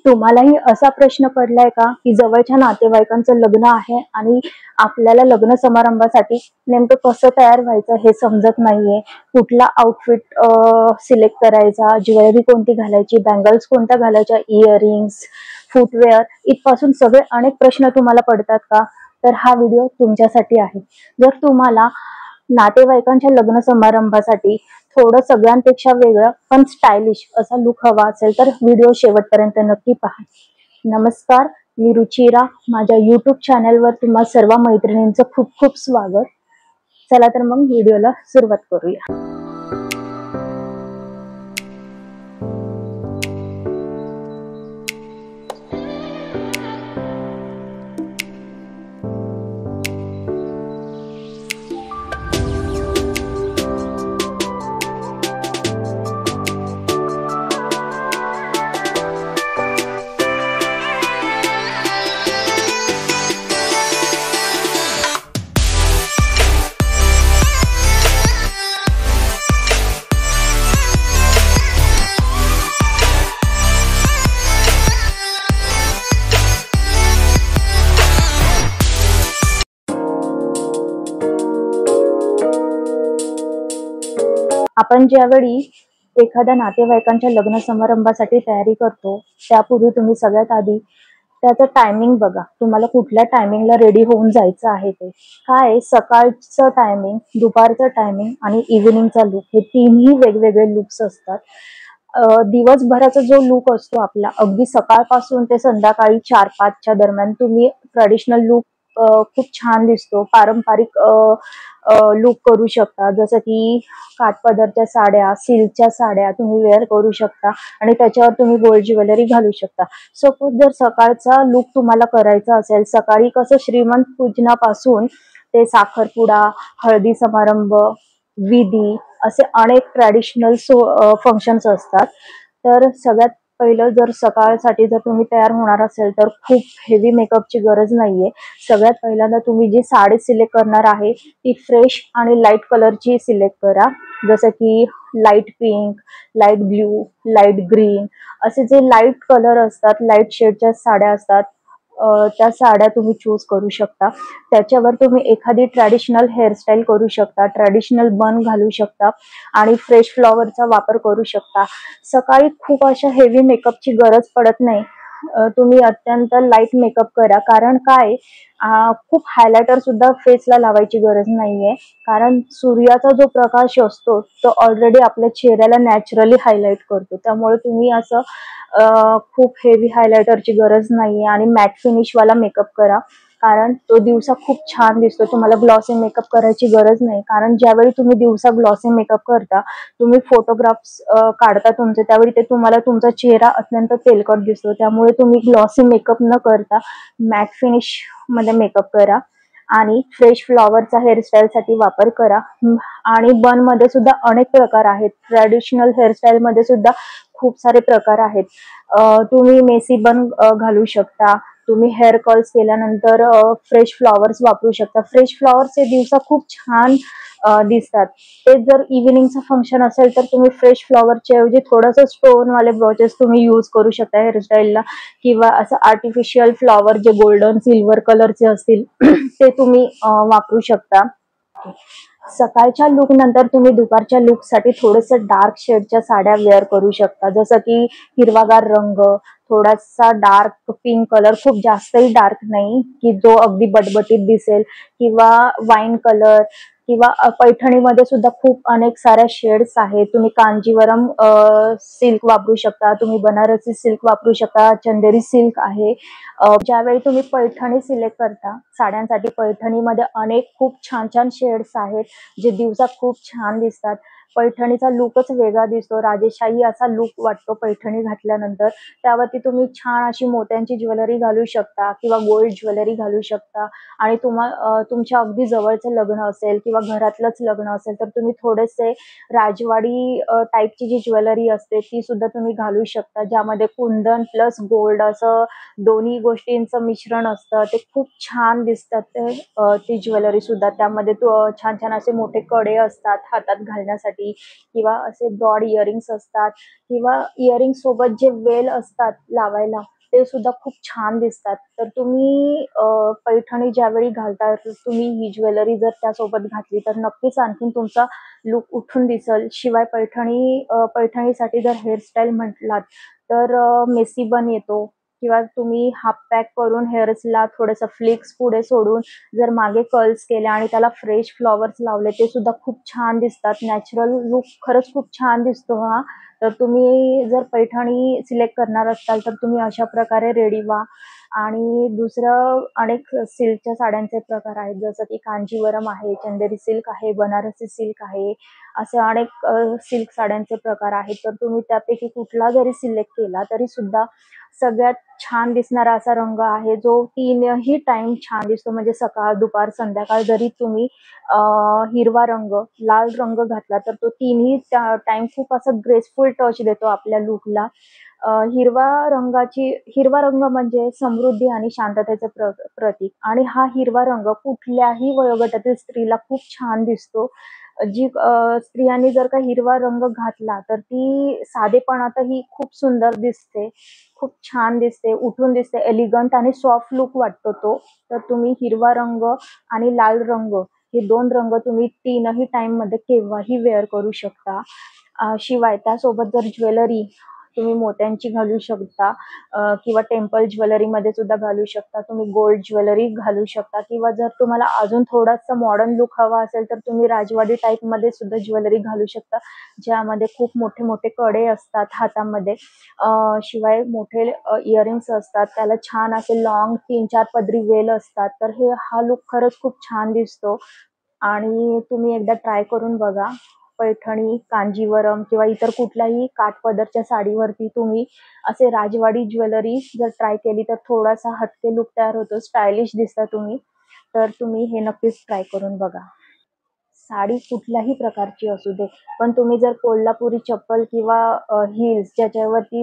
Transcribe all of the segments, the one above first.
तुम्हालाही असा प्रश्न पडलाय का की जवळच्या नातेवाईकांचं लग्न आहे आणि आपल्याला लग्न समारंभासाठी नेमकं कसं तयार व्हायचं हे समजत नाहीये. कुठला आउटफिट सिलेक्ट करायचा, ज्वेलरी कोणती घालायची, बँगल्स कोणत्या घालायच्या, इयरिंग्स, फुटवेअर इथपासून सगळे अनेक प्रश्न तुम्हाला पडतात का? तर हा व्हिडिओ तुमच्यासाठी आहे. जर तुम्हाला नातेवाईकांच्या लग्न समारंभासाठी थोडं सगळ्यांपेक्षा वेगळं पण स्टायलिश असा लुक हवा असेल तर व्हिडिओ शेवटपर्यंत नक्की पहा. नमस्कार, मी रुचिरा. माझ्या यूट्यूब चॅनलवर तुम्हा सर्व मैत्रिणींचं खूप खूप स्वागत. चला तर मग व्हिडिओला सुरुवात करूया. आपण ज्यावेळी एखाद्या नातेवाईकांच्या लग्न समारंभासाठी तयारी करतो त्यापूर्वी तुम्ही सगळ्यात आधी त्याचं टायमिंग बघा. तुम्हाला कुठल्या टायमिंगला रेडी होऊन जायचं आहे. ते काय, सकाळचं टायमिंग, दुपारचं टायमिंग आणि इव्हिनिंगचा लुक, हे तीनही वेगवेगळे लुक्स असतात. दिवसभराचा जो लुक असतो आपला, अगदी सकाळपासून ते संध्याकाळी 4-5च्या दरम्यान तुम्ही ट्रेडिशनल लुक खूप छान दिसतो. पारंपरिक लुक करू शकता, जसं की काठपदरच्या साड्या, सिल्कच्या साड्या तुम्ही वेअर करू शकता आणि त्याच्यावर तुम्ही गोल्ड ज्वेलरी घालू शकता. सपोज जर सकाळचा लुक तुम्हाला करायचा असेल, सकाळी कसं श्रीमंत पूजनापासून ते साखरपुडा, हळदी समारंभ, विधी असे अनेक ट्रॅडिशनल फंक्शन्स असतात. तर सगळ्यात पहिलं जर सकाळसाठी जर तुम्ही तयार होणार असेल तर खूप हेवी मेकअपची गरज नाहीये. सगळ्यात पहिल्यांदा तुम्ही जी साडी सिलेक्ट करणार आहे ती फ्रेश आणि लाईट कलरची सिलेक्ट करा. जसं की light pink, light blue, light green असे जे लाईट कलर असतात, लाईट शेडच्या साड्या असतात, त्या साड्या तुम्ही चूज करू शकता. त्याच्यावर तुम्ही एखादी ट्रॅडिशनल हेअरस्टाईल करू शकता, ट्रॅडिशनल बन घालू शकता आणि फ्रेश फ्लॉवरचा वापर करू शकता. सकाळी खूप अशा हेवी मेकअपची गरज पडत नाही. तुम्ही अत्यंत लाईट मेकअप करा. कारण काय, खूप हायलायटर सुद्धा फेसला लावायची गरज नाहीये. कारण सूर्याचा जो प्रकाश असतो तो ऑलरेडी आपल्या चेहऱ्याला नॅचरली हायलाइट करतो. त्यामुळे तुम्ही असं खूप हेवी हायलायटरची गरज नाहीये आणि मॅट फिनिश वाला मेकअप करा. कारण तो दिवसा खूप छान दिसतो. तुम्हाला ग्लॉसी मेकअप करायची गरज नाही. कारण ज्यावेळी तुम्ही दिवसा ग्लॉसी मेकअप करता, तुम्ही फोटोग्राफ्स काढता तुमचे, त्यावेळी ते तुम्हाला तुमचा चेहरा अत्यंत तेलकट दिसतो. त्यामुळे तुम्ही ग्लॉसी मेकअप न करता मॅट फिनिश मध्ये मेकअप करा आणि फ्रेश फ्लॉवरचा हेअरस्टाईलसाठी वापर करा. आणि बन मध्ये सुद्धा अनेक प्रकार आहेत. ट्रॅडिशनल हेअरस्टाईल मध्ये सुद्धा खूप सारे प्रकार आहेत. तुम्ही मेसी बन घालू शकता. तुम्ही हेअर कर्ल्स केल्यानंतर फ्रेश फ्लॉवर्स वापरू शकता. फ्रेश फ्लॉवर्स हे दिवसा खूप छान दिसतात. ते जर इव्हिनिंगचं फंक्शन असेल तर तुम्ही फ्रेश फ्लॉवरच्या ऐवजी थोडंसं स्टोन वाले ब्रॉचेस तुम्ही यूज करू शकता हेअरस्टाईलला, किंवा असं आर्टिफिशियल फ्लॉवर जे गोल्डन सिल्वर कलरचे असतील ते तुम्ही वापरू शकता. सकाळच्या लुक नंतर तुम्ही दुपारच्या लुक साठी थोडंसं डार्क शेडच्या साड्या वेअर करू शकता. जसं की हिरवागार रंग, थोडासा डार्क पिंक कलर, खूप जास्तही डार्क नाही की जो अगदी बटबटीत दिसेल, किंवा वाईन कलर, किंवा पैठणीमध्ये सुद्धा खूप अनेक साऱ्या शेड्स आहेत. तुम्ही कांजीवरम सिल्क वापरू शकता, तुम्ही बनारसी सिल्क वापरू शकता, चंदेरी सिल्क आहे. ज्यावेळी तुम्ही पैठणी सिलेक्ट करता साड्यांसाठी, पैठणीमध्ये अनेक खूप छान छान शेड्स आहेत जे दिवसा खूप छान दिसतात. पैठणीचा लुकच वेगळा दिसतो, राजेशाही असा लुक वाटतो पैठणी घातल्यानंतर. त्यावरती तुम्ही छान अशी मोत्यांची ज्वेलरी घालू शकता किंवा गोल्ड ज्वेलरी घालू शकता. आणि तुमच्या अगदी जवळचं लग्न असेल किंवा घरातलंच लग्न असेल तर तुम्ही थोडेसे राजवाडी टाईपची जी ज्वेलरी असते ती सुद्धा तुम्ही घालू शकता, ज्यामध्ये कुंदन प्लस गोल्ड असं दोन्ही गोष्टींचं मिश्रण असतं. ते खूप छान दिसतात ती ज्वेलरी सुद्धा. त्यामध्ये छान छान असे मोठे कडे असतात हातात घालण्यासाठी, किंवा असे ब्रॉड इयरिंग्स असतात, किंवा इयरिंग सोबत जे वेल असतात लावायला ते सुद्धा खूप छान दिसतात. तर तुम्ही पैठणी ज्यावेळी घालता तर तुम्ही ही ज्वेलरी जर त्यासोबत घातली तर नक्कीच आणखीन तुमचा लूक उठून दिसेल. शिवाय पैठणीसाठी जर हेअरस्टाईल म्हटलात तर मेसी बन येतो किंवा तुम्ही हाफ पॅक करून हेअर्सला थोडंसं फ्लिक्स पुढे सोडून जर मागे कर्ल्स केले आणि त्याला फ्रेश फ्लॉवर्स लावले ते सुद्धा खूप छान दिसतात. नॅचरल लूक खरंच खूप छान दिसतो हा. तर तुम्ही जर पैठणी सिलेक्ट करणार असाल तर तुम्ही अशा प्रकारे रेडी व्हा. आणि दुसरं अनेक सिल्कच्या साड्यांचे प्रकार आहेत जसं की कांजीवरम आहे, चंदेरी सिल्क आहे, बनारसी सिल्क आहे. असे अनेक सिल्क साड्यांचे प्रकार आहेत. तर तुम्ही त्यापैकी कुठला जरी सिलेक्ट केला तरी सुद्धा सगळ्यात छान दिसणारा असा रंग आहे जो तीनही टाइम छान दिसतो. म्हणजे सकाळ, दुपार, संध्याकाळ जरी तुम्ही हिरवा रंग, लाल रंग घातला तर तो तिन्ही टाइम खूप असं ग्रेसफुल टच देतो आपल्या लूकला. हिरवा रंग म्हणजे समृद्धी आणि शांततेचं प्रतीक आणि हा हिरवा रंग कुठल्याही वयोगटातील स्त्रीला खूप छान दिसतो. स्त्रियांनी जर का हिरवा रंग घातला तर ती साधेपणातही खूप सुंदर दिसते, खूप छान दिसते, उठून दिसते, एलिगंट आणि सॉफ्ट लुक वाटतो तो. तर तुम्ही हिरवा रंग आणि लाल रंग हे 2 रंग तुम्ही तीनही टाईममध्ये केव्हाही वेअर करू शकता. शिवाय त्यासोबत जर ज्वेलरी तुम्ही मोत्यांची घालू शकता किंवा टेम्पल ज्वेलरीमध्ये सुद्धा घालू शकता. तुम्ही गोल्ड ज्वेलरी घालू शकता किंवा जर तुम्हाला अजून थोडासा मॉडर्न लूक हवा असेल तर तुम्ही राजवाडी टाईपमध्ये सुद्धा ज्वेलरी घालू शकता. ज्यामध्ये खूप मोठे-मोठे कडे असतात हातामध्ये. शिवाय मोठे इयरिंग्स असतात. त्याला छान असे लाँग 3-4 पदरी वेल असतात. तर हा लूक खरंच खूप छान दिसतो आणि तुम्ही एकदा ट्राय करून बघा. पैठणी, कांजीवरम किंवा इतर कुठल्याही काठपदरच्या साडीवरती तुम्ही असे राजवाडी ज्वेलरी जर ट्राय केली तर थोडासा हटके लूक तयार होतो. स्टायलिश दिसता तुम्ही. तर तुम्ही हे नक्कीच ट्राय करून बघा. साडी कुठल्याही प्रकारची असू दे, पण तुम्ही जर कोल्हापुरी चप्पल किंवा हिल्स ज्याच्यावरती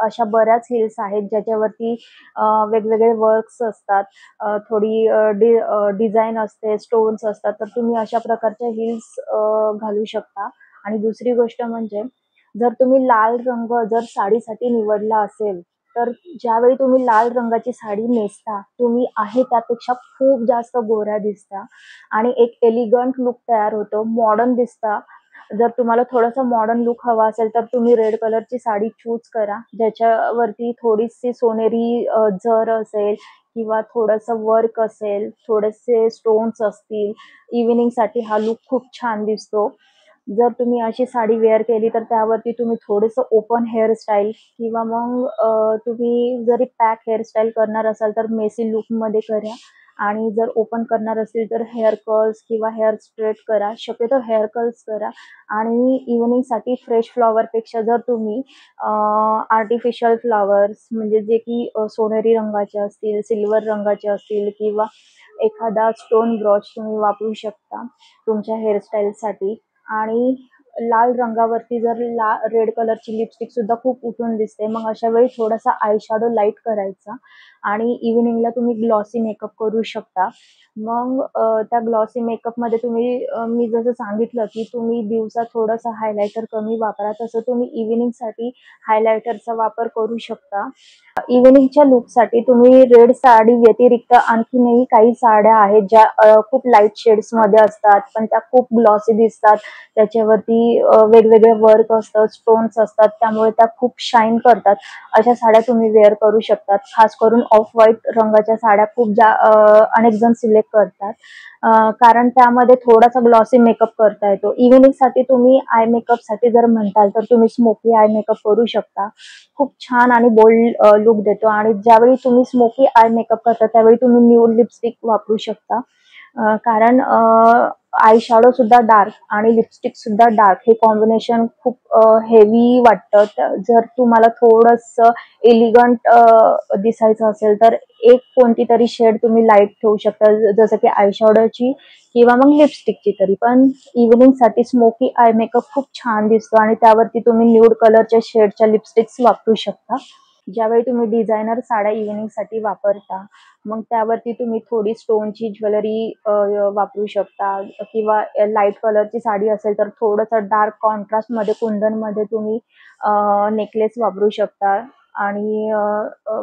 अशा बऱ्याच हिल्स आहेत ज्याच्यावरती वेगवेगळे वर्क्स असतात, थोडी डिझाइन असते, स्टोन्स असतात, तर तुम्ही अशा प्रकारच्या हिल्स घालू शकता. आणि दुसरी गोष्ट म्हणजे जर तुम्ही लाल रंग जर साडीसाठी निवडला असेल, तर ज्यावेळी तुम्ही लाल रंगाची साडी नेसता, तुम्ही आहे त्यापेक्षा खूप जास्त गोऱ्या दिसता. आणि एक एलिगंट लूक तयार होतो, मॉडर्न दिसता. जर तुम्हाला थोडासा मॉडर्न लूक हवा असेल तर तुम्ही रेड कलरची साडी चूज करा, ज्याच्यावरती थोडीशी सोनेरी जर असेल किंवा थोडंसं वर्क असेल, थोडेसे स्टोन्स असतील. इव्हनिंगसाठी हा लूक खूप छान दिसतो. जर तुम्ही अशी साडी वेअर केली तर त्यावरती तुम्ही थोडंसं ओपन हेअरस्टाईल किंवा मग तुम्ही जरी पॅक हेअरस्टाईल करणार असाल तर मेसी लूकमध्ये करा. आणि जर ओपन करणार असतील तर हेअर कर्ल्स किंवा हेअर स्ट्रेट करा. शक्यतो हेअर कर्ल्स करा. आणि इव्हनिंगसाठी फ्रेश फ्लॉवरपेक्षा जर तुम्ही आर्टिफिशियल फ्लॉवर्स म्हणजे जे की सोनेरी रंगाचे असतील, सिल्वर रंगाचे असतील किंवा एखादा स्टोन ब्रॉच तुम्ही वापरू शकता तुमच्या हेअरस्टाईलसाठी. आणि लाल रंगावरती जर रेड कलरची लिपस्टिक सुद्धा खूप उठून दिसते. मग अशा वेळी थोडासा आय शॅडो लाईट करायचा आणि इव्हनिंगला तुम्ही ग्लॉसी मेकअप करू शकता. मग त्या ग्लॉसी मेकअपमध्ये तुम्ही मी जसं सांगितलं की तुम्ही दिवसा थोडंसं हायलायटर कमी वापरा, तसं तुम्ही इव्हनिंगसाठी हायलायटरचा वापर करू शकता. इव्हनिंगच्या लूकसाठी तुम्ही रेड साडी व्यतिरिक्त आणखीनही काही साड्या आहेत ज्या खूप लाईट शेड्समध्ये असतात, पण त्या खूप ग्लॉसी दिसतात. त्याच्यावरती वेगवेगळे वर्क असतं, स्टोन्स असतात, त्यामुळे त्या खूप शाईन करतात. अशा साड्या तुम्ही वेअर करू शकतात. खास करून ऑफ व्हाईट रंगाच्या साड्या अनेक जण सिलेक्ट करतात. कारण त्यामध्ये थोडासा ग्लॉसी मेकअप करता येतो. इव्हनिंगसाठी तुम्ही आय मेकअपसाठी जर म्हणताल तर तुम्ही स्मोकी आय मेकअप करू शकता. खूप छान आणि बोल्ड लूक देतो. आणि ज्यावेळी तुम्ही स्मोकी आय मेकअप करता त्यावेळी तुम्ही न्यूड लिपस्टिक वापरू शकता. कारण आय शॅडो सुद्धा डार्क आणि लिपस्टिक सुद्धा डार्क हे कॉम्बिनेशन खूप हेवी वाटतं. जर तुम्हाला थोडंसं एलिगंट दिसायचं असेल तर एक कोणती तरी शेड तुम्ही लाईट ठेवू शकता, जसं की आय शॅडोची किंवा मग लिपस्टिकची तरी. पण इव्हनिंगसाठी स्मोकी आय मेकअप खूप छान दिसतो आणि त्यावरती तुम्ही न्यूड कलरच्या शेडच्या लिपस्टिक्स वापरू शकता. ज्यावेळी तुम्ही डिझायनर साड्या इव्हनिंगसाठी वापरता, मग त्यावरती तुम्ही थोडी स्टोनची ज्वेलरी वापरू शकता किंवा लाईट कलरची साडी असेल तर थोडंसं डार्क कॉन्ट्रास्टमध्ये कुंदनमध्ये तुम्ही नेकलेस वापरू शकता. आणि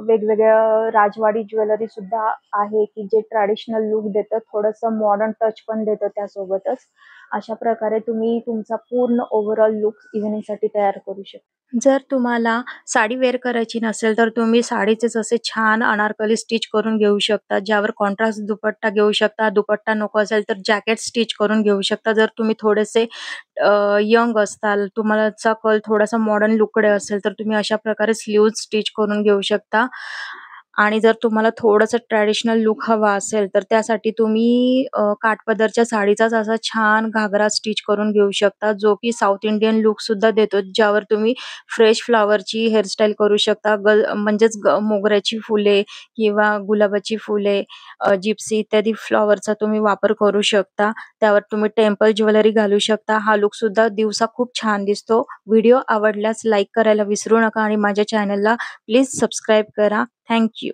वेगवेगळ्या राजवाडी ज्वेलरी सुद्धा आहे, की जे ट्रॅडिशनल लूक देतं, थोडंसं मॉडर्न टच पण देतं त्यासोबतच. अशा प्रकारे तुम्ही तुमचा पूर्ण ओव्हरऑल लूक इव्हनिंगसाठी तयार करू शकता. जर तुम्हाला साडी वेअर करायची नसेल, तर तुम्ही साडीचेच असे छान अनारकली स्टिच करून घेऊ शकता, ज्यावर कॉन्ट्रास्ट दुपट्टा घेऊ शकता. दुपट्टा नको असेल तर जॅकेट स्टिच करून घेऊ शकता. जर तुम्ही थोडेसे यंग असाल, तुमचा कल थोडासा मॉडर्न लूककडे असेल, तर तुम्ही अशा प्रकारे स्लीव्हज स्टिच करून घेऊ शकता. आणि जर तुम्हाला थोडंसं ट्रॅडिशनल लूक हवा असेल, तर त्यासाठी तुम्ही काठपदरच्या साडीचाच असा छान घागरा स्टिच करून घेऊ शकता, जो की साउथ इंडियन लूकसुद्धा देतो, ज्यावर तुम्ही फ्रेश फ्लॉवरची हेअरस्टाईल करू शकता. म्हणजेच मोगऱ्याची फुले किंवा गुलाबाची फुले, जिप्सी इत्यादी फ्लॉवरचा तुम्ही वापर करू शकता. त्यावर तुम्ही टेम्पल ज्वेलरी घालू शकता. हा लूकसुद्धा दिवसा खूप छान दिसतो. व्हिडिओ आवडल्यास लाईक करायला विसरू नका आणि माझ्या चॅनलला प्लीज सबस्क्राईब करा. Thank you.